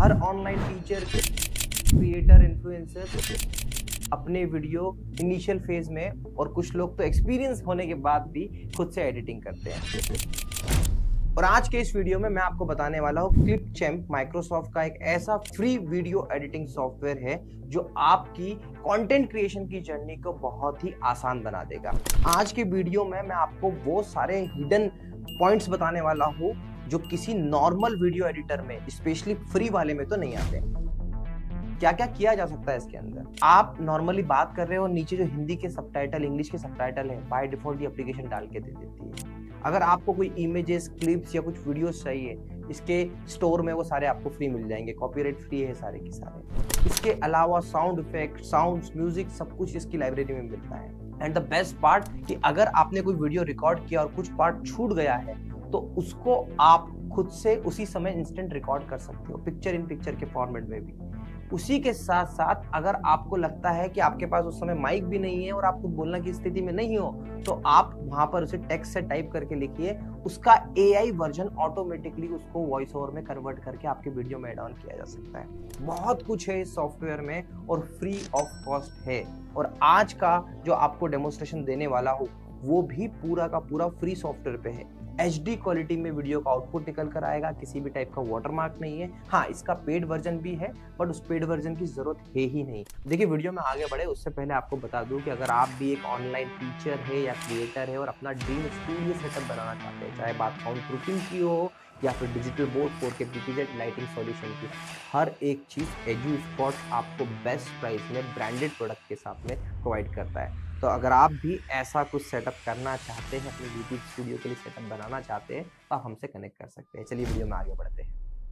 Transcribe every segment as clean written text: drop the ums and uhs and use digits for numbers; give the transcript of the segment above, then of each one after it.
हर online teacher, creator, influencer अपने video initial phase में और कुछ लोग तो एक्सपीरियंस होने के बाद भी खुद से एडिटिंग करते हैं। और आज के इस वीडियो में मैं आपको बताने वाला हूँ क्लिपचैम्प माइक्रोसॉफ्ट का एक ऐसा फ्री वीडियो एडिटिंग सॉफ्टवेयर है जो आपकी कंटेंट क्रिएशन की जर्नी को बहुत ही आसान बना देगा। आज के वीडियो में मैं आपको वो सारे हिडन पॉइंट्स बताने वाला हूँ जो किसी नॉर्मल वीडियो एडिटर में, स्पेशली फ्री वाले में तो नहीं आते। क्या क्या किया जा सकता है इसके अंदर। आप नॉर्मली बात कर रहे हो, नीचे जो हिंदी के सबटाइटल, इंग्लिश के सबटाइटल है, बाय डिफॉल्ट ये एप्लीकेशन डाल के दे देती है। अगर आपको कोई इमेजेस, क्लिप्स या कुछ वीडियोस चाहिए, इसके स्टोर में वो सारे आपको फ्री मिल जाएंगे, कॉपीराइट फ्री है सारे के सारे। इसके अलावा साउंड इफेक्ट, साउंड्स, म्यूजिक सब कुछ इसकी लाइब्रेरी में मिलता है। एंड द बेस्ट पार्ट कि अगर आपने कोई वीडियो रिकॉर्ड किया और कुछ पार्ट छूट गया है तो उसको आप खुद से उसी समय इंस्टेंट रिकॉर्ड कर सकते हो, पिक्चर इन पिक्चर के फॉर्मेट में भी। उसी के साथ साथ अगर आपको लगता है कि आपके पास उस समय माइक भी नहीं है और आप कुछ बोलने की स्थिति में नहीं हो, तो आप वहां पर उसे टेक्स्ट से टाइप करके लिखिए, उसका एआई वर्जन ऑटोमेटिकली उसको वॉइस ओवर में कन्वर्ट करके आपके वीडियो में ऐड ऑन किया जा सकता है। बहुत कुछ है इस सॉफ्टवेयर में और फ्री ऑफ कॉस्ट है। और आज का जो आपको डेमोन्स्ट्रेशन देने वाला हूँ वो भी पूरा का पूरा फ्री सॉफ्टवेयर पे है। HD क्वालिटी में वीडियो का आउटपुट निकल कर आएगा, किसी भी टाइप का वाटरमार्क नहीं है। हाँ, इसका पेड वर्जन भी है बट उस पेड वर्जन की जरूरत है ही नहीं। देखिए, वीडियो में आगे बढ़े उससे पहले आपको बता दूं कि अगर आप भी एक ऑनलाइन टीचर है या क्रिएटर है और अपना ड्रीम स्टूडियो सेटअप बनाना चाहते हैं, चाहे बात साउंड प्रूफिंग की हो या फिर digital board, 4K PTZ lighting solution की, हर एक चीज एजुस्पॉट आपको बेस्ट प्राइस में ब्रांडेड प्रोडक्ट के साथ में प्रोवाइड करता है। तो अगर आप भी ऐसा कुछ सेटअप करना चाहते हैं, अपने यूट्यूब स्टूडियो के लिए सेटअप बनाना चाहते हैं, तो आप हमसे कनेक्ट कर सकते हैं। चलिए वीडियो में आगे बढ़ते हैं।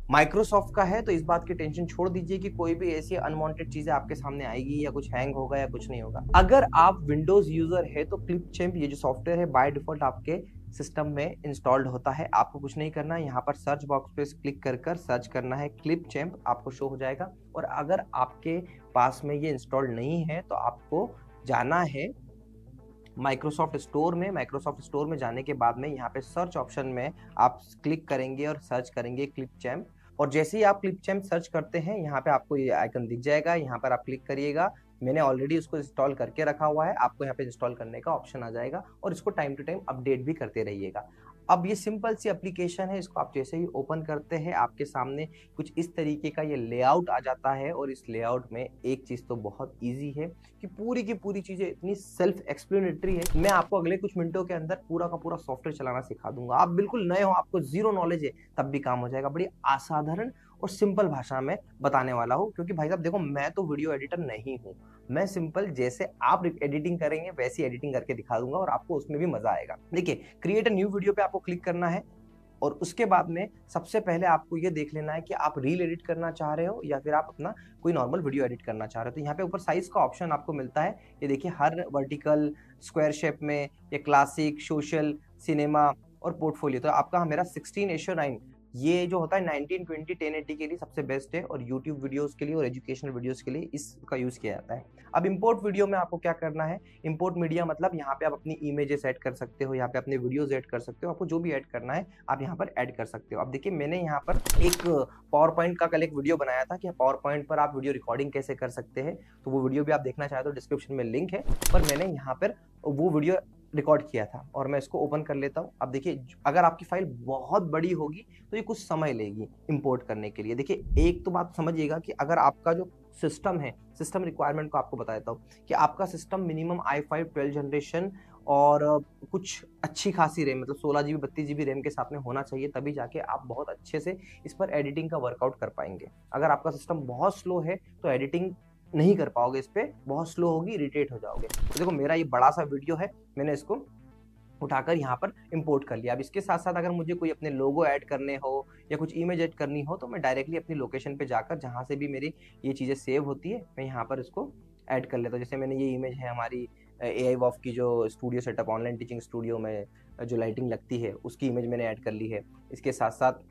माइक्रोसॉफ्ट का है तो इस बात की टेंशन छोड़ दीजिए कि कोई भी ऐसी अनवांटेड चीजें आपके सामने आएगी या कुछ हैंग होगा या कुछ नहीं होगा। अगर आप विंडोज यूजर है तो क्लिपचैम्प ये जो सॉफ्टवेयर है बाय डिफॉल्ट आपके सिस्टम में इंस्टॉल्ड होता है। आपको कुछ नहीं करना है, यहाँ पर सर्च बॉक्स पे क्लिक कर सर्च करना है क्लिपचैम्प, आपको शो हो जाएगा। और अगर आपके पास में ये इंस्टॉल्ड नहीं है तो आपको जाना है माइक्रोसॉफ्ट स्टोर में। माइक्रोसॉफ्ट स्टोर में जाने के बाद में यहाँ पे सर्च ऑप्शन में आप क्लिक करेंगे और सर्च करेंगे क्लिपचैम्प। और जैसे ही आप क्लिपचैम्प सर्च करते हैं, यहाँ पे आपको ये आइकन दिख जाएगा, यहाँ पर आप क्लिक करिएगा। मैंने ऑलरेडी उसको इंस्टॉल करके रखा हुआ है, आपको यहाँ पे इंस्टॉल करने का ऑप्शन आ जाएगा और इसको टाइम टू टाइम अपडेट भी करते रहिएगा। अब ये सिंपल सी एप्लीकेशन है, इसको आप जैसे ही ओपन करते हैं आपके सामने कुछ इस तरीके का ये लेआउट आ जाता है। और इस लेआउट में एक चीज तो बहुत इजी है कि पूरी की पूरी चीजें इतनी सेल्फ एक्सप्लेनेटरी है। मैं आपको अगले कुछ मिनटों के अंदर पूरा का पूरा सॉफ्टवेयर चलाना सिखा दूंगा। आप बिल्कुल नए हो, आपको जीरो नॉलेज है, तब भी काम हो जाएगा। बड़ी असाधारण और सिंपल भाषा में बताने वाला हूँ, क्योंकि भाई साहब देखो, मैं तो वीडियो एडिटर नहीं हूँ। मैं सिंपल जैसे आप एडिटिंग करेंगे वैसी एडिटिंग करके दिखा दूंगा और आपको उसमें भी मजा आएगा। देखिए, क्रिएट अ न्यू वीडियो पे आपको क्लिक करना है और उसके बाद में सबसे पहले आपको ये देख लेना है कि आप रील एडिट करना चाह रहे हो या फिर आप अपना कोई नॉर्मल वीडियो एडिट करना चाह रहे हो। तो यहाँ पे ऊपर साइज का ऑप्शन आपको मिलता है, ये देखिए, हर वर्टिकल, स्क्वायर शेप में, या क्लासिक, सोशल, सिनेमा और पोर्टफोलियो। तो आपका मेरा 16:9 ये जो होता है 1920 1080 के लिए सबसे बेस्ट है और यूट्यूब वीडियोस के लिए और एजुकेशनल वीडियोस के लिए इसका यूज किया जाता है। अब इंपोर्ट वीडियो में आपको क्या करना है, इंपोर्ट मीडिया मतलब यहाँ पे आप अपनी इमेजेस ऐड कर सकते हो, यहाँ पे अपने वीडियोस ऐड कर सकते हो, आपको जो भी ऐड करना है आप यहाँ पर ऐड कर सकते हो। अब देखिए, मैंने यहाँ पर एक पावर पॉइंट का कल एक वीडियो बनाया था कि पावर पॉइंट पर आप वीडियो रिकॉर्डिंग कैसे कर सकते हैं, तो वो वीडियो भी आप देखना चाहे तो डिस्क्रिप्शन में लिंक है। पर मैंने यहाँ पर वो वीडियो रिकॉर्ड किया था और मैं इसको ओपन कर लेता हूँ। अब देखिए, अगर आपकी फाइल बहुत बड़ी होगी तो ये कुछ समय लेगी इंपोर्ट करने के लिए। देखिए, एक तो बात समझिएगा कि अगर आपका जो सिस्टम है, सिस्टम रिक्वायरमेंट को आपको बता देता हूँ कि आपका सिस्टम मिनिमम i5 12 जनरेशन और कुछ अच्छी खासी रैम, मतलब 16 GB 32 GB रैम के साथ में होना चाहिए, तभी जाके आप बहुत अच्छे से इस पर एडिटिंग का वर्कआउट कर पाएंगे। अगर आपका सिस्टम बहुत स्लो है तो एडिटिंग नहीं कर पाओगे, इस पे बहुत स्लो होगी, इरिटेट हो जाओगे। तो देखो, मेरा ये बड़ा सा वीडियो है, मैंने इसको उठाकर यहाँ पर इंपोर्ट कर लिया। अब इसके साथ साथ अगर मुझे कोई अपने लोगो ऐड करने हो या कुछ इमेज ऐड करनी हो तो मैं डायरेक्टली अपनी लोकेशन पे जाकर, जहाँ से भी मेरी ये चीज़ें सेव होती है, मैं यहाँ पर इसको ऐड कर लेता हूँ। जैसे मैंने ये इमेज है हमारी AI वॉफ की, जो studio setup online teaching studio में जो लाइटिंग लगती है उसकी इमेज मैंने ऐड कर ली है। इसके साथ साथ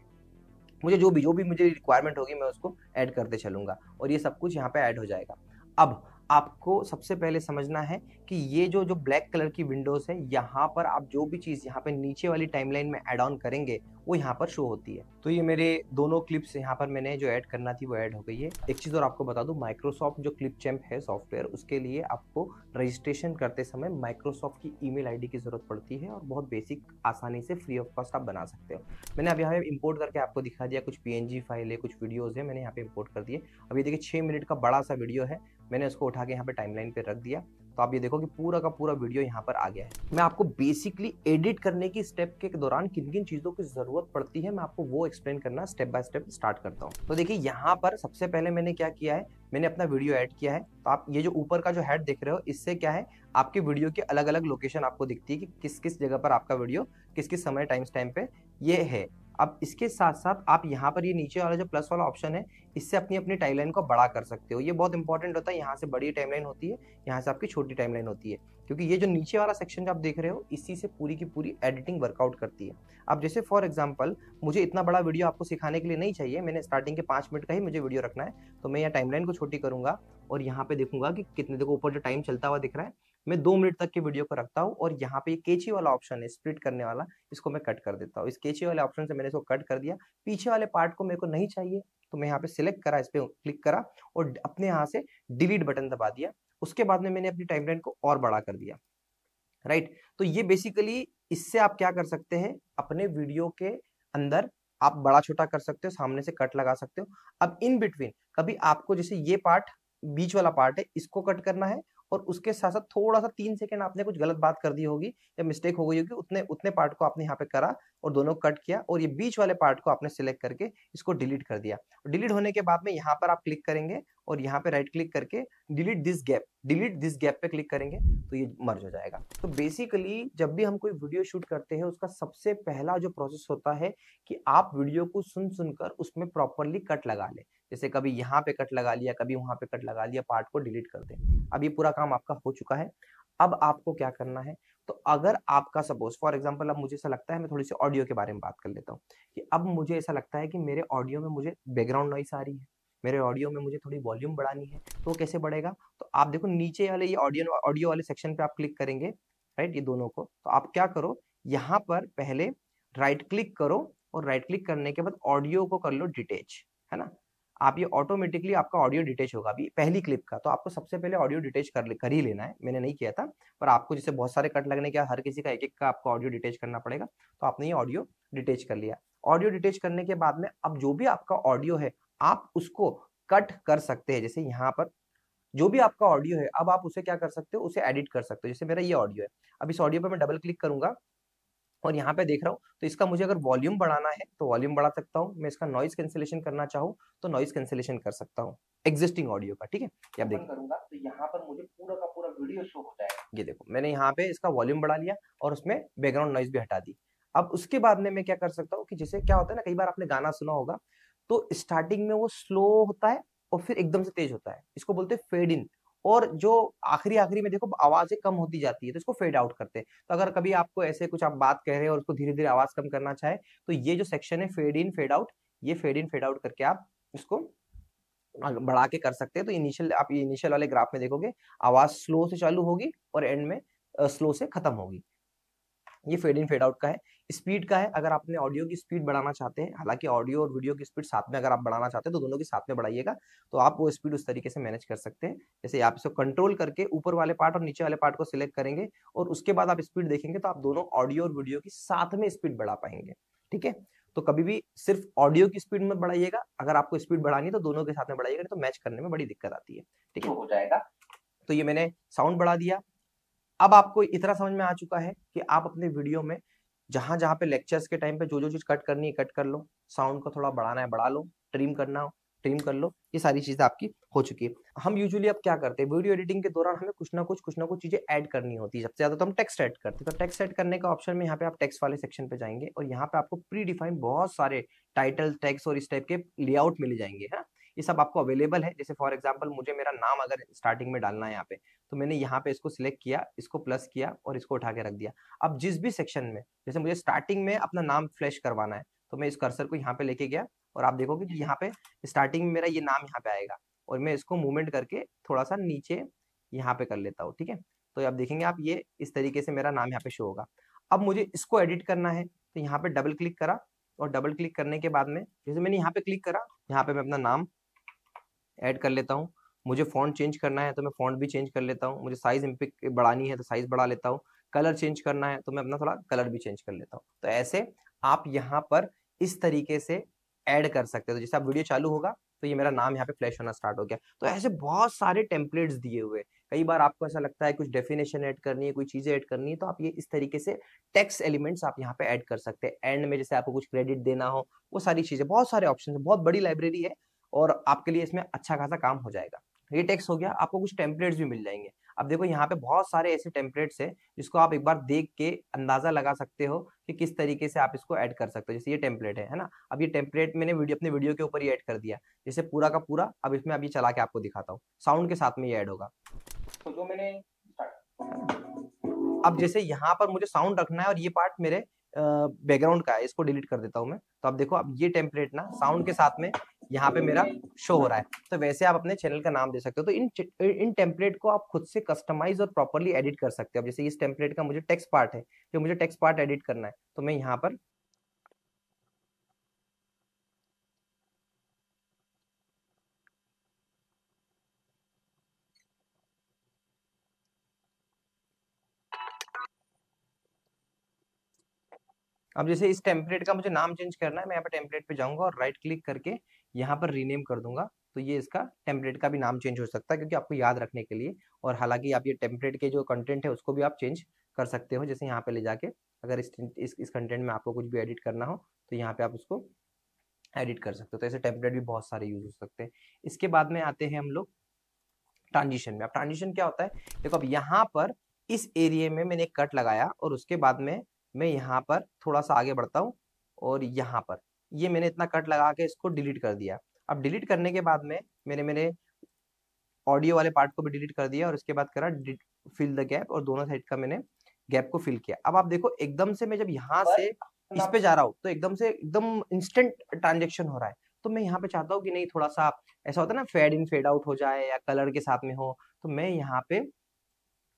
मुझे जो भी मुझे रिक्वायरमेंट होगी मैं उसको ऐड करते चलूंगा और ये सब कुछ यहाँ पे ऐड हो जाएगा। अब आपको सबसे पहले समझना है कि ये जो ब्लैक कलर की विंडोज है, यहाँ पर आप जो भी चीज़ यहाँ पे नीचे वाली टाइमलाइन में ऐड ऑन करेंगे वो यहाँ पर शो होती है। तो ये मेरे दोनों क्लिप्स यहाँ पर मैंने जो ऐड करना थी वो ऐड हो गई है। एक चीज़ और आपको बता दूं, माइक्रोसॉफ्ट जो क्लिपचैम्प है सॉफ्टवेयर, उसके लिए आपको रजिस्ट्रेशन करते समय माइक्रोसॉफ्ट की ईमेल आईडी की जरूरत पड़ती है और बहुत बेसिक आसानी से फ्री ऑफ कॉस्ट आप बना सकते हो। मैंने अब यहाँ पे इंपोर्ट करके आपको दिखा दिया, कुछ PNG फाइल है, कुछ वीडियोज़ है, मैंने यहाँ पे इंपोर्ट कर दिए। अब ये देखिए 6 मिनट का बड़ा सा वीडियो है, मैंने उसको उठा के यहाँ पे टाइमलाइन पे रख दिया। तो आप ये देखो कि पूरा का पूरा वीडियो यहाँ पर आ गया है। मैं आपको बेसिकली एडिट करने की स्टेप के दौरान किन किन चीज़ों की ज़रूरत पड़ती है, मैं आपको वो एक्सप्लेन करना स्टेप बाय स्टेप स्टार्ट करता हूँ। तो देखिए यहाँ पर सबसे पहले मैंने क्या किया है, मैंने अपना वीडियो ऐड किया है। तो आप ये जो ऊपर का जो हेड देख रहे हो, इससे क्या है, आपके वीडियो की अलग अलग लोकेशन आपको दिखती है कि किस किस जगह पर आपका वीडियो किस किस समय टाइम पे ये है। अब इसके साथ साथ आप यहाँ पर ये नीचे वाला जो प्लस वाला ऑप्शन है, इससे अपनी अपनी टाइमलाइन को बड़ा कर सकते हो। ये बहुत इंपॉर्टेंट होता है, यहाँ से बड़ी टाइमलाइन होती है, यहाँ से आपकी छोटी टाइमलाइन होती है, क्योंकि ये जो नीचे वाला सेक्शन जो आप देख रहे हो, इसी से पूरी की पूरी एडिटिंग वर्कआउट करती है। अब जैसे फॉर एग्जांपल मुझे इतना बड़ा वीडियो आपको सिखाने के लिए नहीं चाहिए, मैंने स्टार्टिंग के 5 मिनट का ही मुझे वीडियो रखना है, तो मैं यहाँ टाइमलाइन को छोटी करूंगा और यहाँ पे देखूंगा कि कितने, देखो ऊपर जो टाइम चलता हुआ दिख रहा है, मैं 2 मिनट तक के वीडियो को रखता हूँ और यहाँ पे ये कैची वाला ऑप्शन है स्प्लिट करने वाला, इसको मैं कट कर देता हूँ। इस कैची वाले ऑप्शन से मैंने इसको कट कर दिया, पीछे वाले पार्ट को मेरे को नहीं चाहिए, तो मैं यहाँ पे सिलेक्ट करा, इस पे क्लिक करा और अपने यहाँ से डिलीट बटन दबा दिया। उसके बाद में मैंने अपनी टाइमलाइन को और बड़ा कर दिया, राइट। तो ये बेसिकली, इससे आप क्या कर सकते हैं, अपने वीडियो के अंदर आप बड़ा छोटा कर सकते हो, सामने से कट लगा सकते हो। अब इन बिटवीन कभी आपको जैसे ये पार्ट, बीच वाला पार्ट है, इसको कट करना है और उसके साथ साथ थोड़ा सा 3 सेकंड आपने कुछ गलत बात कर दी होगी या मिस्टेक हो गई होगी, उतने उतने पार्ट को आपने यहाँ पे करा और दोनों कट किया और ये बीच वाले पार्ट को आपने सिलेक्ट करके इसको डिलीट कर दिया। डिलीट होने के बाद में यहाँ पर आप क्लिक करेंगे और यहाँ पे राइट क्लिक करके डिलीट दिस गैप पे क्लिक करेंगे तो ये मर्ज हो जाएगा। तो बेसिकली जब भी हम कोई वीडियो शूट करते हैं, उसका सबसे पहला जो प्रोसेस होता है कि आप वीडियो को सुन सुनकर उसमें प्रॉपरली कट लगा ले। जैसे कभी यहाँ पे कट लगा लिया, कभी वहां पे कट लगा लिया, पार्ट को डिलीट कर दे। अब ये पूरा काम आपका हो चुका है। अब आपको क्या करना है, तो अगर आपका सपोज फॉर एग्जांपल, अब मुझे ऐसा लगता है, मैं थोड़ी सी ऑडियो के बारे में बात कर लेता हूँ कि अब मुझे ऐसा लगता है कि मेरे ऑडियो में मुझे बैकग्राउंड नॉइस आ रही है, मेरे ऑडियो में मुझे थोड़ी वॉल्यूम बढ़ानी है, तो कैसे बढ़ेगा, तो आप देखो नीचे वाले ये ऑडियो वाले सेक्शन पे आप क्लिक करेंगे, राइट, ये दोनों को। तो आप क्या करो, यहाँ पर पहले राइट क्लिक करो और राइट क्लिक करने के बाद ऑडियो को कर लो डिटेच, है ना। आप ये ऑटोमेटिकली आपका ऑडियो डिटेच होगा अभी पहली क्लिप का, तो आपको सबसे पहले ऑडियो डिटेच कर ही लेना है। मैंने नहीं किया था, पर आपको जैसे बहुत सारे कट लगने के हर किसी का एक एक का आपको ऑडियो डिटेच करना पड़ेगा, तो आपने ये ऑडियो डिटेच कर लिया। ऑडियो डिटेच करने के बाद में अब जो भी आपका ऑडियो है, आप उसको कट कर सकते हैं। जैसे यहाँ पर जो भी आपका ऑडियो है, अब आप उसे क्या कर सकते हो, उसे एडिट कर सकते हो। जैसे मेरा ये ऑडियो है, अब इस ऑडियो पर मैं डबल क्लिक करूंगा और यहाँ पे देख रहा हूँ, तो इसका मुझे अगर वॉल्यूम बढ़ाना है तो वॉल्यूम बढ़ा सकता हूँ, मैं इसका नॉइज कैंसिलेशन करना चाहूँ तो नॉइज कैंसिलेशन कर सकता हूँ एग्जिस्टिंग ऑडियो का, ठीक है। ये आप देख करूंगा तो यहाँ पर मुझे पूरा का पूरा वीडियो शो हो जाएगा। ये देखो मैंने यहाँ पे इसका वॉल्यूम बढ़ा लिया और उसमें बैकग्राउंड नॉइज भी हटा दी। अब उसके बाद में मैं क्या कर सकता हूँ कि जैसे क्या होता है ना, कई बार आपने गाना सुना होगा तो स्टार्टिंग में वो स्लो होता है और फिर एकदम से तेज होता है, इसको बोलते हैं फेड इन। और जो आखिरी आखिरी में देखो आवाजें कम होती जाती है, तो इसको फेड आउट करते हैं। तो अगर कभी आपको ऐसे कुछ आप बात कह रहे हैं और उसको धीरे धीरे आवाज कम करना चाहे, तो ये जो सेक्शन है फेड इन फेड आउट, ये फेड इन फेड आउट करके आप इसको बढ़ा के कर सकते हैं। तो इनिशियल, आप ये इनिशियल वाले ग्राफ में देखोगे आवाज स्लो से चालू होगी और एंड में स्लो से खत्म होगी। ये फेड इन फेड आउट का है। स्पीड का है, अगर आपने ऑडियो की स्पीड बढ़ाना चाहते हैं, हालांकि ऑडियो और वीडियो की स्पीड साथ में अगर आप बढ़ाना चाहते हैं तो दोनों की साथ में बढ़ाइएगा, तो आप वो स्पीड उस तरीके से मैनेज कर सकते हैं। जैसे आप इसको कंट्रोल करके ऊपर वाले पार्ट और नीचे वाले पार्ट को सिलेक्ट करेंगे और उसके बाद आप स्पीड देखेंगे तो आप दोनों ऑडियो और वीडियो की साथ में स्पीड बढ़ा पाएंगे, ठीक है। तो कभी भी सिर्फ ऑडियो की स्पीड मत बढ़ाइएगा, अगर आपको स्पीड बढ़ानी है तो दोनों के साथ में बढ़ाइएगा, तो मैच करने में बड़ी दिक्कत आती है, ठीक है, हो जाएगा। तो ये मैंने साउंड बढ़ा दिया। अब आपको इतना समझ में आ चुका है कि आप अपने वीडियो में जहां जहां पे लेक्चर्स के टाइम पे जो जो चीज कट करनी है कट कर लो, साउंड को थोड़ा बढ़ाना है बढ़ा लो, ट्रिम करना हो ट्रिम कर लो, ये सारी चीजें आपकी हो चुकी है। हम यूजुअली अब क्या करते हैं, वीडियो एडिटिंग के दौरान हमें कुछ ना कुछ चीजें ऐड करनी होती है। सबसे ज्यादा तो हम टेक्स्ट ऐड करते हैं, तो टेक्स्ट ऐड करने का ऑप्शन में यहाँ पे आप टेक्स्ट वाले सेक्शन पे जाएंगे और यहाँ पे आपको प्री डिफाइंड बहुत सारे टाइटल टैग्स और इस टाइप के लेआउट मिल जाएंगे, है ना। ये सब आपको अवेलेबल है। जैसे फॉर एग्जांपल मुझे मेरा नाम अगर स्टार्टिंग में डालना है यहाँ पे, तो मैंने यहाँ पे इसको सिलेक्ट किया, इसको प्लस किया और इसको उठा के रख दिया। अब जिस भी सेक्शन में, जैसे मुझे स्टार्टिंग में अपना नाम फ्लैश करवाना है, तो मैं इस कर्सर को यहाँ पे लेके गया और आप देखोगे कि यहाँ पे स्टार्टिंग में मेरा ये नाम यहाँ पे आएगा और मैं इसको मूवमेंट करके थोड़ा सा नीचे यहाँ पे कर लेता हूँ, ठीक है। तो आप देखेंगे आप ये इस तरीके से मेरा नाम यहाँ पे शो होगा। अब मुझे इसको एडिट करना है, तो यहाँ पे डबल क्लिक करा और डबल क्लिक करने के बाद में जैसे मैंने यहाँ पे क्लिक करा, यहाँ पे मैं अपना नाम ऐड कर लेता हूँ। मुझे फॉन्ट चेंज करना है तो मैं फॉन्ट भी चेंज कर लेता हूँ। मुझे साइज बढ़ानी है तो साइज बढ़ा लेता हूँ। कलर चेंज करना है तो मैं अपना थोड़ा कलर भी चेंज कर लेता हूँ। तो ऐसे आप यहाँ पर इस तरीके से ऐड कर सकते हो। तो जैसे आप वीडियो चालू होगा तो ये मेरा नाम यहाँ पे फ्लैश होना स्टार्ट हो गया। तो ऐसे बहुत सारे टेम्पलेट्स दिए हुए। कई बार आपको ऐसा लगता है कुछ डेफिनेशन ऐड करनी है, कोई चीजें ऐड करनी है, तो आप ये इस तरीके से टेक्स्ट एलिमेंट्स आप यहाँ पे ऐड कर सकते हैं। एंड में जैसे आपको कुछ क्रेडिट देना हो, वो सारी चीजें, बहुत सारे ऑप्शन है, बहुत बड़ी लाइब्रेरी है और आपके लिए इसमें अच्छा खासा काम हो जाएगा। ये टेक्स्ट हो गया, आपको कुछ टेम्पलेट्स भी मिल जाएंगे। अब देखो यहाँ पे बहुत सारे ऐसे टेम्पलेट्स हैं जिसको आप एक बार देख के अंदाजा लगा सकते हो कि किस तरीके से आप इसको ऐड कर सकते हो। जैसे ये टेम्पलेट है ना, अब ये टेम्पलेट मैंने अपने वीडियो के ऊपर ही ऐड कर दिया, जैसे पूरा का पूरा। अब इसमें अभी चला के आपको दिखाता हूँ, साउंड के साथ में ये ऐड होगा। तो जो मैंने अब जैसे यहाँ पर मुझे साउंड रखना है और ये पार्ट मेरे बैकग्राउंड का है, इसको डिलीट कर देता हूँ मैं। तो अब देखो, अब ये टेम्पलेट ना साउंड के साथ में यहाँ पे मेरा शो हो रहा है। तो वैसे आप अपने चैनल का नाम दे सकते हो। तो इन टेम्पलेट को आप खुद से कस्टमाइज और प्रॉपर्ली एडिट कर सकते हो। अब जैसे इस टेम्पलेट का मुझे टेक्स्ट पार्ट है, जो मुझे टेक्स्ट पार्ट एडिट करना है, तो मैं यहाँ पर अब जैसे इस टेम्पलेट का मुझे नाम चेंज करना है, मैं यहाँ पे टेम्पलेट पे जाऊंगा और राइट क्लिक करके यहाँ पर रीनेम कर दूंगा। तो ये इसका टेम्पलेट का भी नाम चेंज हो सकता है, क्योंकि आपको याद रखने के लिए। और हालांकि आप ये टेम्पलेट के जो कंटेंट है उसको भी आप चेंज कर सकते हो। जैसे यहाँ पे ले जाके अगर इस कंटेंट में आपको कुछ भी एडिट करना हो तो यहाँ पे आप उसको एडिट कर सकते हो। तो ऐसे टेम्पलेट भी बहुत सारे यूज हो सकते हैं। इसके बाद में आते हैं हम लोग ट्रांजिशन में। अब ट्रांजिशन क्या होता है, देखो अब यहाँ पर इस एरिया में मैंने एक कट लगाया और उसके बाद में मैं यहाँ पर थोड़ा सा आगे बढ़ता हूँ और यहाँ पर ये मैंने इतना कट लगा के इसको डिलीट कर दिया। अब डिलीट करने के बाद में मैंने मेरे ऑडियो वाले पार्ट को भी डिलीट कर दिया और उसके बाद करा फिल द गैप, और दोनों साइड का मैंने गैप को फिल किया। अब आप देखो, एकदम से मैं जब यहाँ से इस पे जा रहा हूँ तो एकदम इंस्टेंट ट्रांजेक्शन हो रहा है। तो मैं यहाँ पे चाहता हूँ कि नहीं, थोड़ा सा ऐसा होता है ना, फेड इन फेड आउट हो जाए या कलर के साथ में हो। तो मैं यहाँ पे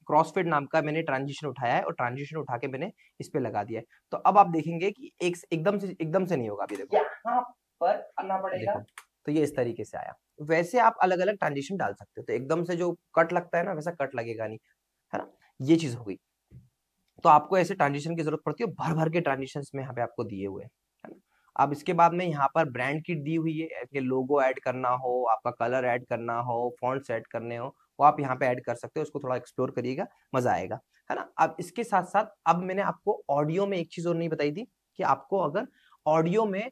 क्रॉसफेड नाम का मैंने ट्रांजिशन उठाया है और ट्रांजिशन उठा के मैंने इस पे लगा दिया है। तो अब आप देखेंगे कि एकदम से नहीं होगा। अभी देखो, यहाँ पर आना पड़ेगा। तो ये इस तरीके से आया। वैसे आप अलग अलग ट्रांजिशन डाल सकते हो। तो एकदम से जो कट लगता है ना, वैसा कट लगेगा नहीं, है ना। ये चीज हो गई। तो आपको ऐसे ट्रांजिशन की जरूरत पड़ती है, भर भर के ट्रांजिशन में यहाँ पे आपको दिए हुए हैं, है ना। अब इसके बाद में यहाँ पर ब्रांड किट दी हुई है। लोगो ऐड करना हो, आपका कलर ऐड करना हो, फॉन्ट्स ऐड करने हो, वो आप यहाँ पे ऐड कर सकते हो। उसको थोड़ा एक्सप्लोर करिएगा, मजा आएगा, है ना। अब इसके साथ साथ अब मैंने आपको ऑडियो में एक चीज और नहीं बताई थी, कि आपको अगर ऑडियो में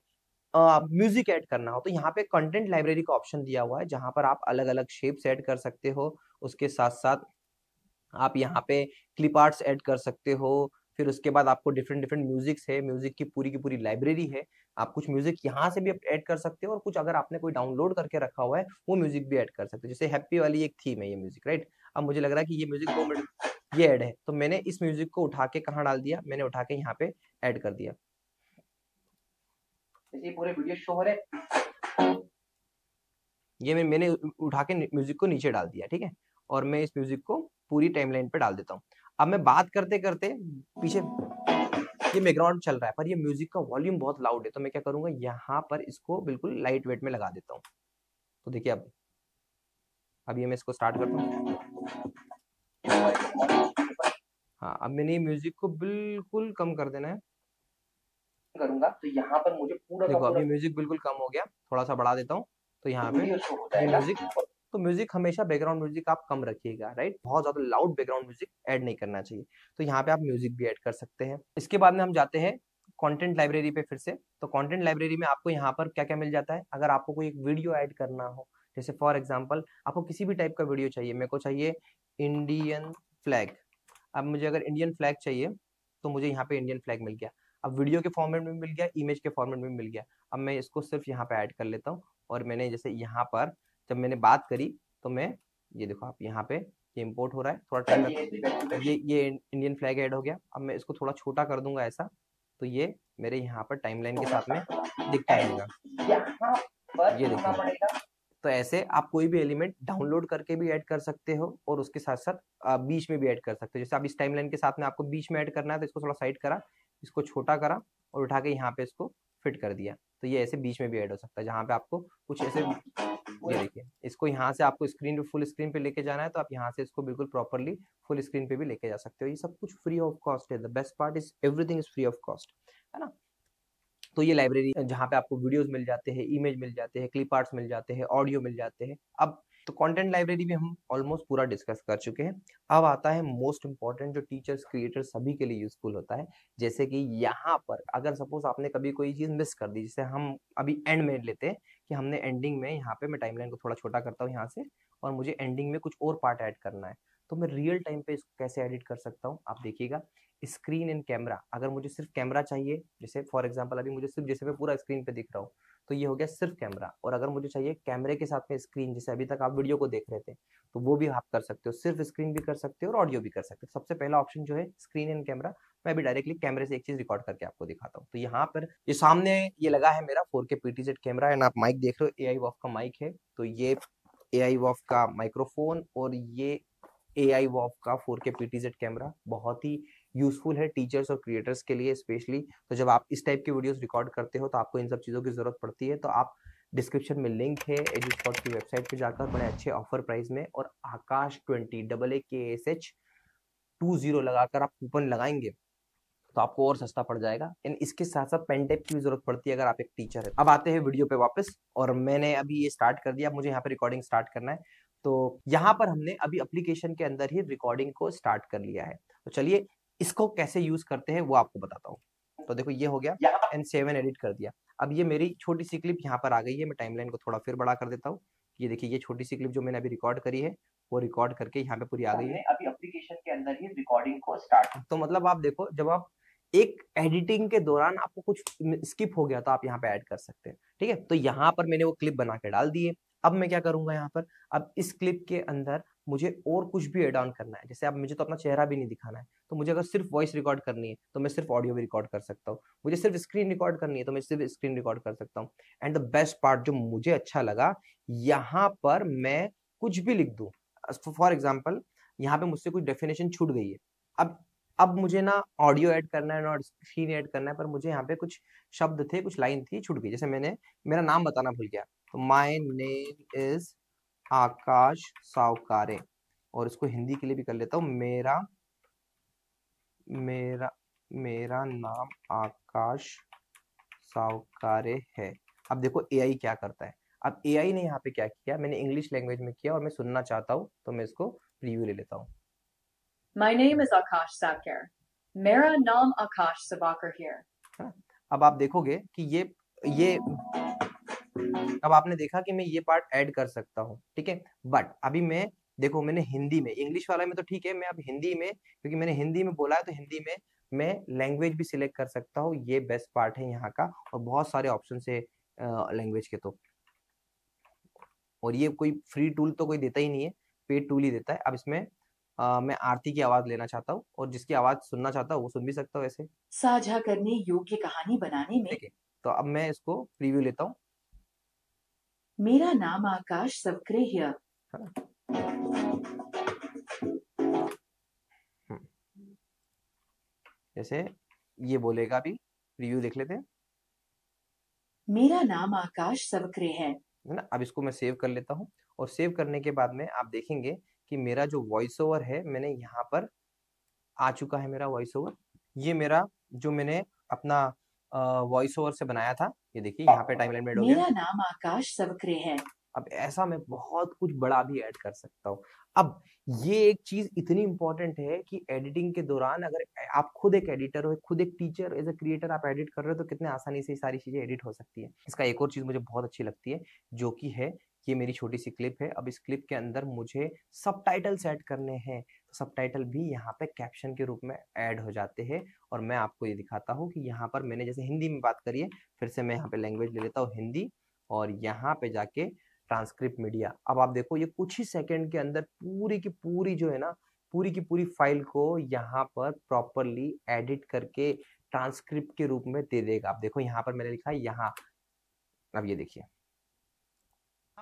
म्यूजिक ऐड करना हो तो यहाँ पे कंटेंट लाइब्रेरी का ऑप्शन दिया हुआ है, जहां पर आप अलग अलग शेप्स ऐड कर सकते हो। उसके साथ साथ आप यहाँ पे क्लिप आर्ट्स ऐड कर सकते हो। फिर उसके बाद आपको डिफरेंट डिफरेंट म्यूजिक्स है, म्यूजिक की पूरी लाइब्रेरी है। आप कुछ म्यूजिक यहाँ से भी ऐड कर सकते हो और कुछ अगर आपने कोई डाउनलोड करके रखा हुआ है वो म्यूजिक भी ऐड कर सकते हो। जैसे हैप्पी वाली एक थीम है ये म्यूजिक, राइट। अब मुझे लग रहा है कि ये म्यूजिक 2 मिनट ये ऐड है, तो मैंने इस म्यूजिक को उठा के कहाँ डाल दिया, मैंने उठा के यहाँ पे ऐड कर दिया। ये पूरे वीडियो शो हो रहे, ये मैंने उठा के म्यूजिक को नीचे डाल दिया, ठीक है। और मैं इस म्यूजिक को पूरी टाइमलाइन पे डाल देता हूँ। अब मैं बात करते करते पीछे ये बैकग्राउंड चल रहा है, पर ये म्यूजिक का वॉल्यूम बहुत लाउड है। तो मैं क्या करूंगा, यहाँ पर इसको बिल्कुल लाइट वेट में लगा देता हूँ। तो देखिए, अब ये मैं इसको स्टार्ट करता हूँ। हाँ, अब मैंने म्यूजिक को बिल्कुल कम कर देना है, करूंगा। तो यहाँ पर मुझे पूरा देखो, अब ये म्यूजिक बिल्कुल कम हो गया, थोड़ा सा बढ़ा देता हूँ। तो यहाँ पे ये म्यूजिक, तो म्यूजिक हमेशा बैकग्राउंड म्यूजिक आप कम रखिएगा, राइट। बहुत ज्यादा लाउड बैकग्राउंड म्यूजिक ऐड नहीं करना चाहिए। तो यहाँ पे आप म्यूजिक भी ऐड कर सकते हैं। इसके बाद में हम जाते हैं कंटेंट लाइब्रेरी पे फिर से। तो कंटेंट लाइब्रेरी में आपको यहाँ पर क्या क्या मिल जाता है, अगर आपको कोई एक वीडियो ऐड करना हो, जैसे फॉर एग्जाम्पल आपको किसी भी टाइप का वीडियो चाहिए, मेरे को चाहिए इंडियन फ्लैग। अब मुझे अगर इंडियन फ्लैग चाहिए तो मुझे यहाँ पे इंडियन फ्लैग मिल गया। अब वीडियो के फॉर्मेट में मिल गया, इमेज के फॉर्मेट में मिल गया। अब मैं इसको सिर्फ यहाँ पे ऐड कर लेता हूँ। और मैंने जैसे यहाँ पर जब मैंने बात करी तो मैं, ये देखो आप यहाँ पे ये इंपोर्ट हो रहा है, थोड़ा टाइम ये इंडियन फ्लैग ऐड हो गया। अब मैं इसको थोड़ा छोटा कर दूंगा ऐसा, तो ये मेरे यहाँ पर टाइमलाइन के साथ में दिखता रहेगा, ये देखो। तो ऐसे आप कोई भी एलिमेंट डाउनलोड करके भी ऐड कर सकते हो और उसके साथ साथ बीच में भी ऐड कर सकते हो। जैसे आप इस टाइमलाइन के साथ में आपको बीच में ऐड करना है तो इसको थोड़ा साइड करा, इसको छोटा करा और उठा के यहाँ पे इसको फिट कर दिया। तो ये ऐसे बीच में भी ऐड हो सकता है, जहाँ पे आपको कुछ ऐसे, ये देखिए, इसको यहाँ से आपको स्क्रीन पे, फुल स्क्रीन पे लेके जाना है तो आप यहाँ से इसको बिल्कुल प्रॉपरली फुल स्क्रीन पे भी लेके जा सकते हो। ये सब कुछ फ्री ऑफ कॉस्ट है। The best part is everything is free of cost, है ना। तो ये लाइब्रेरी जहाँ पे आपको वीडियोस मिल जाते हैं, इमेज मिल जाते हैं, क्लिप आर्ट्स मिल जाते हैं, ऑडियो मिल जाते हैं। अब तो कंटेंट लाइब्रेरी भी हम ऑलमोस्ट पूरा डिस्कस कर चुके हैं। अब आता है मोस्ट इंपॉर्टेंट, जो टीचर्स, क्रिएटर्स सभी के लिए यूजफुल होता है। जैसे कि यहाँ पर अगर सपोज आपने कभी कोई चीज मिस कर दी, जैसे हम अभी एंड में लेते हैं कि हमने एंडिंग में, यहाँ पे मैं टाइमलाइन को थोड़ा छोटा करता हूँ यहाँ से, और मुझे एंडिंग में कुछ और पार्ट ऐड करना है, तो मैं रियल टाइम पे इसको कैसे एडिट कर सकता हूँ, आप देखिएगा। स्क्रीन एंड कैमरा, अगर मुझे सिर्फ कैमरा चाहिए, जैसे फॉर एग्जांपल अभी मुझे सिर्फ, जैसे मैं पूरा स्क्रीन पे दिख रहा हूँ, तो ये हो गया सिर्फ कैमरा। और अगर मुझे चाहिए कैमरे के साथ में स्क्रीन, जैसे अभी तक आप वीडियो को देख रहे थे, तो वो भी आप कर सकते हो, सिर्फ स्क्रीन भी कर सकते हो और ऑडियो भी कर सकते हो। सबसे पहला ऑप्शन जो है स्क्रीन एंड कैमरा, मैं अभी डायरेक्टली कैमरे से एक चीज रिकॉर्ड करके आपको दिखाता हूँ। तो यहाँ पर ये सामने ये लगा है मेरा 4K PTZ कैमरा, एंड आप माइक देख रहे हो, AI वॉफ का माइक है। तो ये AI वॉफ का माइक्रोफोन और ये AI वॉफ का 4K PTZ कैमरा बहुत ही यूजफुल है टीचर्स और क्रिएटर्स के लिए स्पेशली। तो जब आप इस टाइप की वीडियोस रिकॉर्ड करते हो तो आपको इन सब चीज़ों की जरूरत पड़ती है। तो आप, डिस्क्रिप्शन में लिंक है एजुस्पॉट की वेबसाइट पे जाकर बड़े अच्छे ऑफर प्राइस में, और आकाश 20 AAKSH20 लगाकर आप कूपन लगाएंगे तो आपको और सस्ता पड़ जाएगा। इन इसके साथ साथ पेन टेप की भी जरूरत पड़ती है अगर आप एक टीचर है। अब आते हैं वीडियो पे वापस, और मैंने अभी ये स्टार्ट कर दिया, मुझे यहाँ पे रिकॉर्डिंग स्टार्ट करना है। तो यहाँ पर हमने अभी एप्लीकेशन के अंदर ही रिकॉर्डिंग को स्टार्ट कर लिया है। तो चलिए इसको कैसे यूज करते हैं वो आपको बताता हूँ। तो देखो ये हो गया, N7 एडिट कर दिया। अब ये मेरी छोटी सी क्लिप यहाँ पर आ गई है। मैं टाइमलाइन को थोड़ा फिर बड़ा कर देता हूँ। ये देखिए, ये छोटी सी क्लिप जो मैंने अभी रिकॉर्ड करी है, वो रिकॉर्ड करके यहाँ पे पूरी आ गई है। अभी एप्लीकेशन के अंदर ही रिकॉर्डिंग को स्टार्ट, तो मतलब आप देखो, जब आप एक एडिटिंग के दौरान आपको कुछ स्किप हो गया तो आप यहाँ पे ऐड कर सकते हैं, ठीक है। तो यहाँ पर मैंने वो क्लिप बना के डाल दिए। अब मैं क्या करूंगा यहाँ पर, अब इस क्लिप के अंदर मुझे और कुछ भी एड ऑन करना है। जैसे अब मुझे तो अपना चेहरा भी नहीं दिखाना है, तो मुझे अगर सिर्फ वॉइस रिकॉर्ड करनी है तो मैं सिर्फ ऑडियो भी रिकॉर्ड कर सकता हूँ। मुझे सिर्फ स्क्रीन रिकॉर्ड करनी है तो मैं सिर्फ स्क्रीन रिकॉर्ड कर सकता हूँ। एंड द बेस्ट पार्ट जो मुझे अच्छा लगा, यहाँ पर मैं कुछ भी लिख दूं। फॉर एग्जाम्पल यहाँ पे मुझसे कुछ डेफिनेशन छूट गई है। अब मुझे ना ऑडियो ऐड करना है ना स्क्रीन ऐड करना है, पर मुझे यहाँ पे कुछ शब्द थे, कुछ लाइन थी, छूट गई। जैसे मैंने मेरा नाम बताना भूल गया, तो माय नेम इज आकाश सावकारे, और इसको हिंदी के लिए भी कर लेता हूँ, मेरा मेरा मेरा नाम आकाश सावकारे है। अब देखो AI क्या करता है। अब AI ने यहाँ पे क्या किया, मैंने इंग्लिश लैंग्वेज में किया और मैं सुनना चाहता हूँ, तो मैं इसको प्रीव्यू ले लेता हूँ। My name is Akash Savkar. मेरा नाम आकाश सावकर है। अब आप देखोगे कि ये अब आपने देखा कि मैं ये पार्ट ऐड कर सकता हूँ, ठीक है। बट अभी मैं, देखो मैंने हिंदी में, इंग्लिश वाला में तो ठीक है, मैं अब हिंदी में, क्योंकि मैंने हिंदी में बोला है तो हिंदी में मैं लैंग्वेज भी सिलेक्ट कर सकता हूँ। ये बेस्ट पार्ट है यहाँ का, और बहुत सारे ऑप्शन है लैंग्वेज के तो। और ये कोई फ्री टूल तो कोई देता ही नहीं है, पेड टूल ही देता है। अब इसमें मैं आरती की आवाज लेना चाहता हूँ, और जिसकी आवाज सुनना चाहता हूँ वो सुन भी सकता हूँ ऐसे। साझा करने योग्य कहानी बनाने में, ठीक है, तो अब मैं इसको प्रीव्यू लेता हूँ। मेरा नाम आकाश सावकर है। जैसे ये बोलेगा, अभी प्रीव्यू देख लेते हैं। मेरा नाम आकाश सावकर है ना। अब इसको मैं सेव कर लेता हूँ, और सेव करने के बाद में आप देखेंगे कि मेरा जो वॉइस ओवर है, मैंने यहाँ पर आ चुका है मेरा वॉइस ओवर। ये मेरा जो मैंने अपना वॉइस ओवर से बनाया था, ये देखिए यहाँ पे टाइमलाइन में ऐड हो गया। मेरा नाम आकाश सावकर है। अब ऐसा मैं बहुत कुछ बड़ा भी ऐड कर सकता हूँ। अब ये एक चीज इतनी इंपॉर्टेंट है कि एडिटिंग के दौरान, अगर आप खुद एक एडिटर हो, खुद एक टीचर, एज ए क्रिएटर आप एडिट कर रहे हो, तो कितने आसानी से ये सारी चीजें एडिट हो सकती है। इसका एक और चीज मुझे बहुत अच्छी लगती है, जो कि है, ये मेरी छोटी सी क्लिप है। अब इस क्लिप के अंदर मुझे सबटाइटल्स ऐड करने हैं, तो सबटाइटल भी यहाँ पे कैप्शन के रूप में ऐड हो जाते हैं। और मैं आपको ये दिखाता हूँ कि यहाँ पर मैंने जैसे हिंदी में बात करी है, फिर से मैं यहाँ पे लैंग्वेज ले लेता हूँ हिंदी, और यहाँ पे जाके ट्रांसक्रिप्ट मीडिया। अब आप देखो, ये कुछ ही सेकंड के अंदर पूरी की पूरी जो है ना, पूरी की पूरी फाइल को यहाँ पर प्रॉपरली एडिट करके ट्रांसक्रिप्ट के रूप में दे देगा। आप देखो यहाँ पर मैंने लिखा है यहाँ, अब ये देखिए,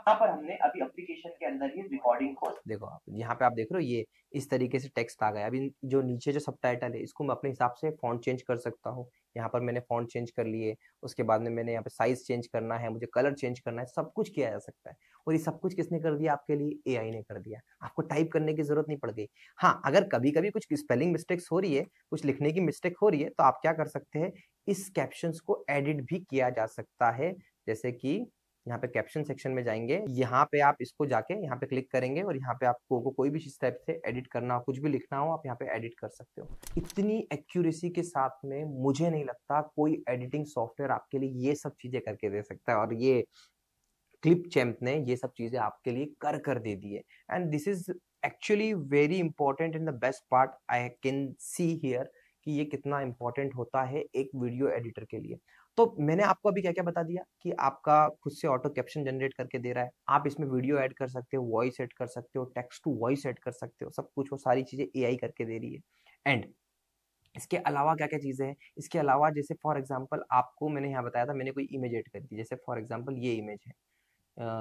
यहाँ पर हमने अभी एप्लीकेशन के अंदर ही रिकॉर्डिंग को देखो, आप यहाँ पे आप देख रहे हो ये इस तरीके से टेक्स्ट आ गया। अभी जो नीचे जो सबटाइटल है इसको मैं अपने हिसाब से फॉन्ट चेंज कर सकता हूँ। यहाँ पर मैंने फॉन्ट चेंज कर लिए, उसके बाद में मैंने यहाँ पे साइज चेंज करना है, मुझे कलर चेंज करना है, सब कुछ किया जा सकता है। और ये सब कुछ किसने कर दिया आपके लिए? एआई ने कर दिया। आपको टाइप करने की जरूरत नहीं पड़ गई। हाँ, अगर कभी कभी कुछ स्पेलिंग मिस्टेक्स हो रही है, कुछ लिखने की मिस्टेक हो रही है, तो आप क्या कर सकते हैं, इस कैप्शंस को एडिट भी किया जा सकता है। जैसे कि यहाँ पे कैप्शन सेक्शन में जाएंगे, यहाँ पे आप इसको जाके यहाँ पे क्लिक करेंगे और यहाँ पे आपको कोई भी इस टाइप से एडिट करना हो, कुछ भी लिखना हो, आप यहाँ पे एडिट कर सकते हो। इतनी एक्यूरेसी के साथ में मुझे नहीं लगता कोई एडिटिंग सॉफ्टवेयर आपके लिए ये सब चीजें करके दे सकता है। और ये क्लिपचैम्प ने ये सब चीजें आपके लिए कर कर दे दी है। And this is actually very important and the best part I can see here कि ये कितना इंपॉर्टेंट होता है एक वीडियो एडिटर के लिए। तो मैंने आपको अभी क्या क्या बता दिया कि आपका खुद से ऑटो कैप्शन जनरेट करके दे रहा है, आप इसमें वीडियो ऐड कर सकते हो, वॉइस ऐड कर सकते हो, टेक्स्ट टू वॉइस ऐड कर सकते हो, सब कुछ वो सारी चीजें एआई करके दे रही है। एंड इसके अलावा क्या क्या चीजें हैं, इसके अलावा जैसे फॉर एग्जांपल आपको मैंने यहाँ बताया था, मैंने कोई इमेज ऐड कर दी, जैसे फॉर एग्जांपल ये इमेज है,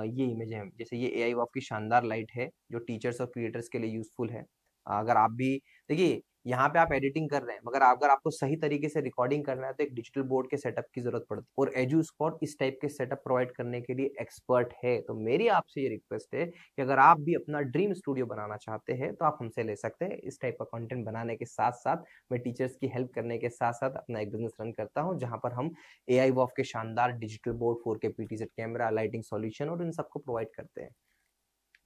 ये इमेज है, जैसे ये एआई वॉफ की शानदार लाइट है जो टीचर्स और क्रिएटर्स के लिए यूजफुल है। अगर आप भी देखिए यहाँ पे आप एडिटिंग कर रहे हैं, मगर अगर आपको सही तरीके से रिकॉर्डिंग करना है तो एक डिजिटल बोर्ड के सेटअप की जरूरत पड़ती है, और एजू स्पॉट इस टाइप के सेटअप प्रोवाइड करने के लिए एक्सपर्ट है। तो मेरी आपसे ये रिक्वेस्ट है कि अगर आप भी अपना ड्रीम स्टूडियो बनाना चाहते हैं तो आप हमसे ले सकते हैं। इस टाइप का कंटेंट बनाने के साथ साथ मैं टीचर्स की हेल्प करने के साथ साथ अपना एक बिजनेस रन करता हूँ, जहां पर हम एआई वॉफ के शानदार digital board, 4K PTZ camera, lighting solution और इन सबको प्रोवाइड करते हैं।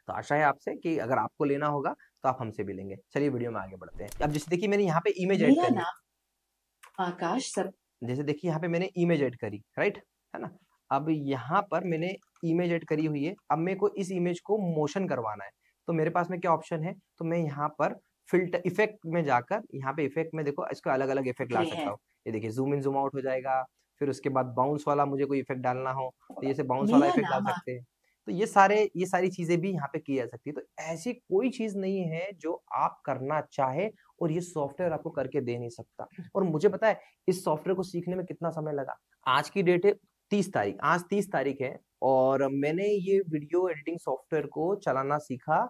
तो आशा है आपसे कि अगर आपको लेना होगा तो आप हमसे भी लेंगे। चलिए वीडियो में आगे बढ़ते हैं। अब जैसे देखिए मैंने यहाँ पे इमेज ऐड मेरा करी, नाम आकाश सब जैसे देखिए यहाँ पे मैंने इमेज ऐड करी, राइट, है ना। अब यहाँ पर मैंने इमेज ऐड करी हुई है, अब मेरे को इस इमेज को मोशन करवाना है, तो मेरे पास में क्या ऑप्शन है, तो मैं यहाँ पर फिल्टर इफेक्ट में जाकर, यहाँ पे इफेक्ट में देखो इसको अलग अलग इफेक्ट ला सकता हूँ। ये देखिए जूम इन जूम आउट हो जाएगा, फिर उसके बाद बाउंस वाला मुझे कोई इफेक्ट डालना हो तो जैसे बाउंस वाला मेरा इफेक्ट डाल नाम सकते हैं। तो ये सारी चीजें भी यहाँ पे की जा सकती है। तो ऐसी कोई चीज नहीं है जो आप करना चाहे और ये सॉफ्टवेयर आपको करके दे नहीं सकता। और मुझे पता है इस सॉफ्टवेयर को सीखने में कितना समय लगा। आज की डेट है 30 तारीख, आज 30 तारीख है, और मैंने ये वीडियो एडिटिंग सॉफ्टवेयर को चलाना सीखा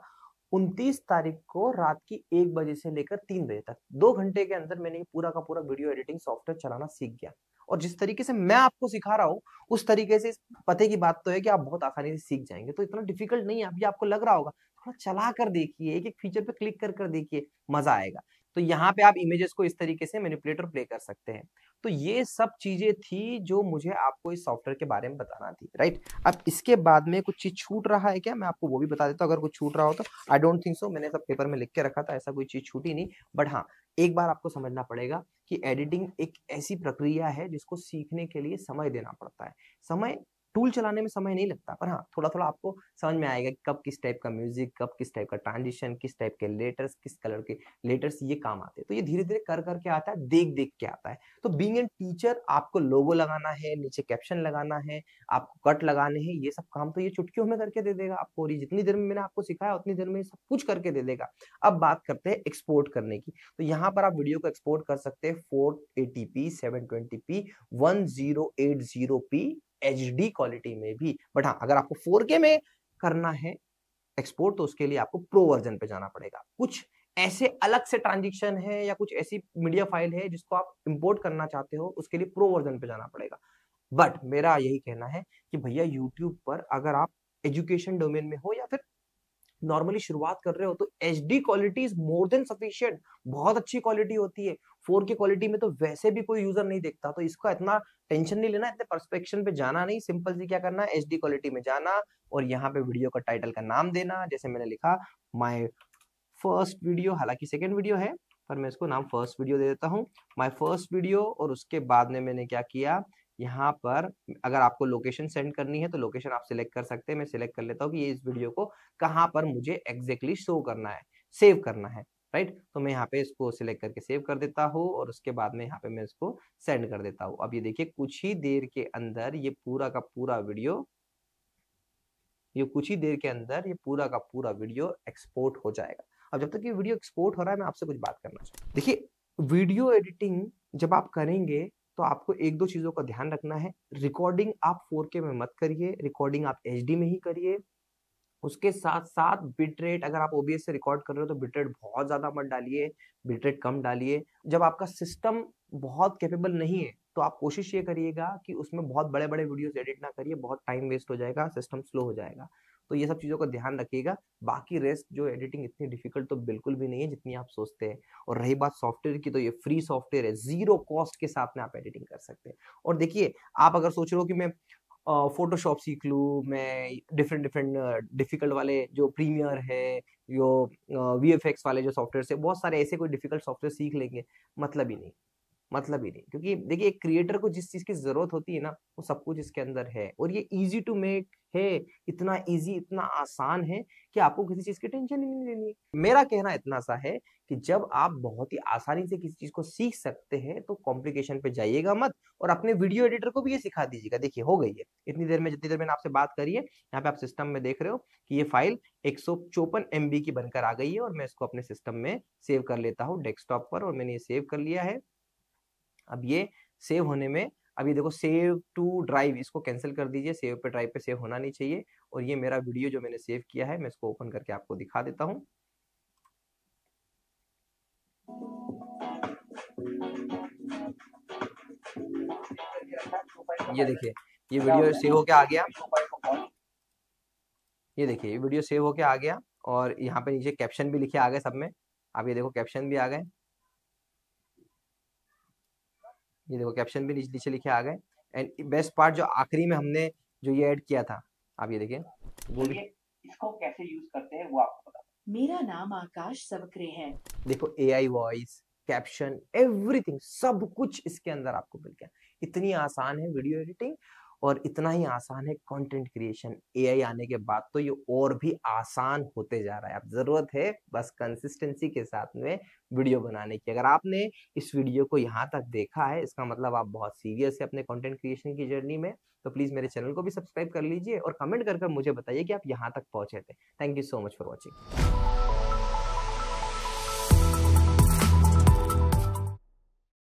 29 तारीख को रात की 1 बजे से लेकर 3 बजे तक। 2 घंटे के अंदर मैंने पूरा का पूरा वीडियो एडिटिंग सॉफ्टवेयर चलाना सीख गया। और जिस तरीके से मैं आपको सिखा रहा हूँ उस तरीके से पते की बात तो है कि आप बहुत आसानी से सीख जाएंगे। तो इतना डिफिकल्ट नहीं है, अभी आपको लग रहा होगा, थोड़ा चला कर देखिए, एक एक फीचर पे क्लिक कर कर देखिए, मजा आएगा। तो यहाँ पे आप इमेजेस को इस तरीके से मैनिपुलेट और प्ले कर सकते हैं। तो ये सब चीजें थी जो मुझे आपको इस सॉफ्टवेयर के बारे में बताना थी, राइट। अब इसके बाद में कुछ चीज छूट रहा है क्या, मैं आपको वो भी बता देता हूँ। अगर कुछ छूट रहा हो तो आई डोंट थिंक सो, मैंने सब पेपर में लिख के रखा था, ऐसा कोई चीज छूटी नहीं। बट हाँ, एक बार आपको समझना पड़ेगा कि एडिटिंग एक ऐसी प्रक्रिया है जिसको सीखने के लिए समय देना पड़ता है। समय, टूल चलाने में समय नहीं लगता, पर हाँ थोड़ा थोड़ा आपको समझ में आएगा कि कब किस टाइप का म्यूजिक, कब किस टाइप का ट्रांजिशन, किस टाइप के लेटर्स, किस कलर के लेटर्स ये काम आते हैं। तो ये धीरे धीरे कर करके आता है, देख देख के आता है। तो बीइंग एन टीचर आपको लोगो लगाना है, नीचे कैप्शन लगाना है, आपको कट लगाने हैं, ये सब काम तो ये चुटकियों में करके दे देगा आपको। और जितनी देर में मैंने आपको सिखाया उतनी देर में सब कुछ करके दे देगा। अब बात करते हैं एक्सपोर्ट करने की। तो यहाँ पर आप वीडियो को एक्सपोर्ट कर सकते हैं 480p, 720p, 1080p HD quality में भी। बट हाँ, अगर आपको 4K में करना है एक्सपोर्ट तो उसके लिए आपको प्रो वर्जन पे जाना पड़ेगा। कुछ ऐसे अलग से ट्रांजिशन है या कुछ ऐसी मीडिया फाइल है जिसको आप इंपोर्ट करना चाहते हो, उसके लिए प्रो वर्जन पे जाना पड़ेगा। बट मेरा यही कहना है कि भैया यूट्यूब पर अगर आप एजुकेशन डोमेन में हो या फिर नॉर्मली शुरुआत कर रहे हो तो HD quality is more than sufficient. बहुत अच्छी क्वालिटी होती है। 4K क्वालिटी में तो वैसे भी कोई यूजर नहीं देखता, तो इसका इतना टेंशन नहीं लेना, इतने परस्पेक्शन पे जाना नहीं। सिंपल सी क्या करना है, HD क्वालिटी में जाना और यहाँ पे वीडियो का टाइटल का नाम देना। जैसे मैंने लिखा माय फर्स्ट वीडियो, हालांकि सेकेंड वीडियो है पर मैं इसको नाम फर्स्ट वीडियो दे देता हूँ, माय फर्स्ट वीडियो। और उसके बाद में मैंने क्या किया, यहाँ पर अगर आपको लोकेशन सेंड करनी है तो लोकेशन आप सिलेक्ट कर सकते हैं। मैं सिलेक्ट कर लेता हूँ कि ये इस वीडियो को कहाँ पर मुझे एग्जैक्टली शो करना है, सेव करना है, राइट। तो मैं यहाँ पे इसको सिलेक्ट करके सेव कर देता हूँ और उसके बाद में यहाँ पे मैं इसको सेंड कर देता हूँ। अब ये देखिए कुछ ही देर के अंदर ये पूरा का पूरा वीडियो, ये कुछ ही देर के अंदर ये पूरा का पूरा वीडियो एक्सपोर्ट हो जाएगा। अब जब तक ये वीडियो एक्सपोर्ट हो रहा है मैं आपसे कुछ बात करना चाहता हूँ। देखिए वीडियो एडिटिंग जब आप करेंगे तो आपको एक दो चीजों का ध्यान रखना है। रिकॉर्डिंग आप 4K में मत करिए, रिकॉर्डिंग आप HD में ही करिए। उसके साथ साथ बिट रेट, अगर आप ओबीएस से रिकॉर्ड कर रहे हो तो बिट रेट बहुत ज्यादा मत डालिए, बिट रेट कम डालिए। जब आपका सिस्टम बहुत कैपेबल नहीं है तो आप कोशिश ये करिएगा कि उसमें बहुत बड़े बड़े वीडियोस एडिट ना करिए, बहुत टाइम वेस्ट हो जाएगा, सिस्टम स्लो हो जाएगा। तो ये सब चीजों का ध्यान रखिएगा। बाकी रेस्ट जो एडिटिंग इतनी डिफिकल्ट तो बिल्कुल भी नहीं है जितनी आप सोचते हैं। और रही बात सॉफ्टवेयर की, तो ये फ्री सॉफ्टवेयर है, जीरो कॉस्ट के साथ में आप एडिटिंग कर सकते हैं। और देखिए, आप अगर सोच रहे हो कि मैं फोटोशॉप सीख लूँ, मैं डिफरेंट डिफरेंट डिफिकल्ट वाले जो प्रीमियर है, जो वीएफएक्स वाले जो सॉफ्टवेयर है, बहुत सारे ऐसे कोई डिफिकल्ट सॉफ्टवेयर सीख लेंगे, मतलब ही नहीं, मतलब ही नहीं। क्योंकि देखिए, एक क्रिएटर को जिस चीज की जरूरत होती है ना, वो सब कुछ इसके अंदर है। और ये इजी टू मेक है, इतना इजी, इतना आसान है कि आपको किसी चीज की टेंशन ही नहीं लेनी है। मेरा कहना इतना सा है कि जब आप बहुत ही आसानी से किसी चीज को सीख सकते हैं तो कॉम्प्लिकेशन पे जाइएगा मत, और अपने वीडियो एडिटर को भी ये सिखा दीजिएगा। देखिए, हो गई है इतनी देर में, जितनी देर मैंने आपसे बात करी है, यहाँ पे आप सिस्टम में देख रहे हो कि ये फाइल 154 MB की बनकर आ गई है। और मैं इसको अपने सिस्टम में सेव कर लेता हूँ डेस्कटॉप पर, और मैंने ये सेव कर लिया है। अब ये सेव होने में, अब ये देखो सेव टू ड्राइव, इसको कैंसिल कर दीजिए, सेव पे ड्राइव पे सेव होना नहीं चाहिए। और ये मेरा वीडियो जो मैंने सेव किया है, मैं इसको ओपन करके आपको दिखा देता हूँ। ये देखिए, ये वीडियो सेव होके आ गया। ये देखिए, ये वीडियो सेव होके आ गया, और यहाँ पे नीचे कैप्शन भी लिखे आ गए सब में। अब ये देखो, कैप्शन भी आ गए, ये देखो कैप्शन भी नीचे लिखे आ गए। एंड बेस्ट पार्ट जो आखिरी में हमने जो ये ऐड किया था, आप ये देखिए, वो भी इसको कैसे यूज करते हैं वो आपको पता। मेरा नाम आकाश सबकरे है। देखो, एआई वॉइस, कैप्शन, एवरीथिंग, सब कुछ इसके अंदर आपको मिल गया। इतनी आसान है वीडियो एडिटिंग, और इतना ही आसान है कंटेंट क्रिएशन। एआई आने के बाद तो ये और भी आसान होते जा रहा है। अब जरूरत है बस कंसिस्टेंसी के साथ में वीडियो बनाने की। अगर आपने इस वीडियो को यहाँ तक देखा है, इसका मतलब आप बहुत सीरियस है अपने कंटेंट क्रिएशन की जर्नी में। तो प्लीज मेरे चैनल को भी सब्सक्राइब कर लीजिए, और कमेंट कर मुझे बताइए कि आप यहाँ तक पहुंचे थे। Thank you so much for watching.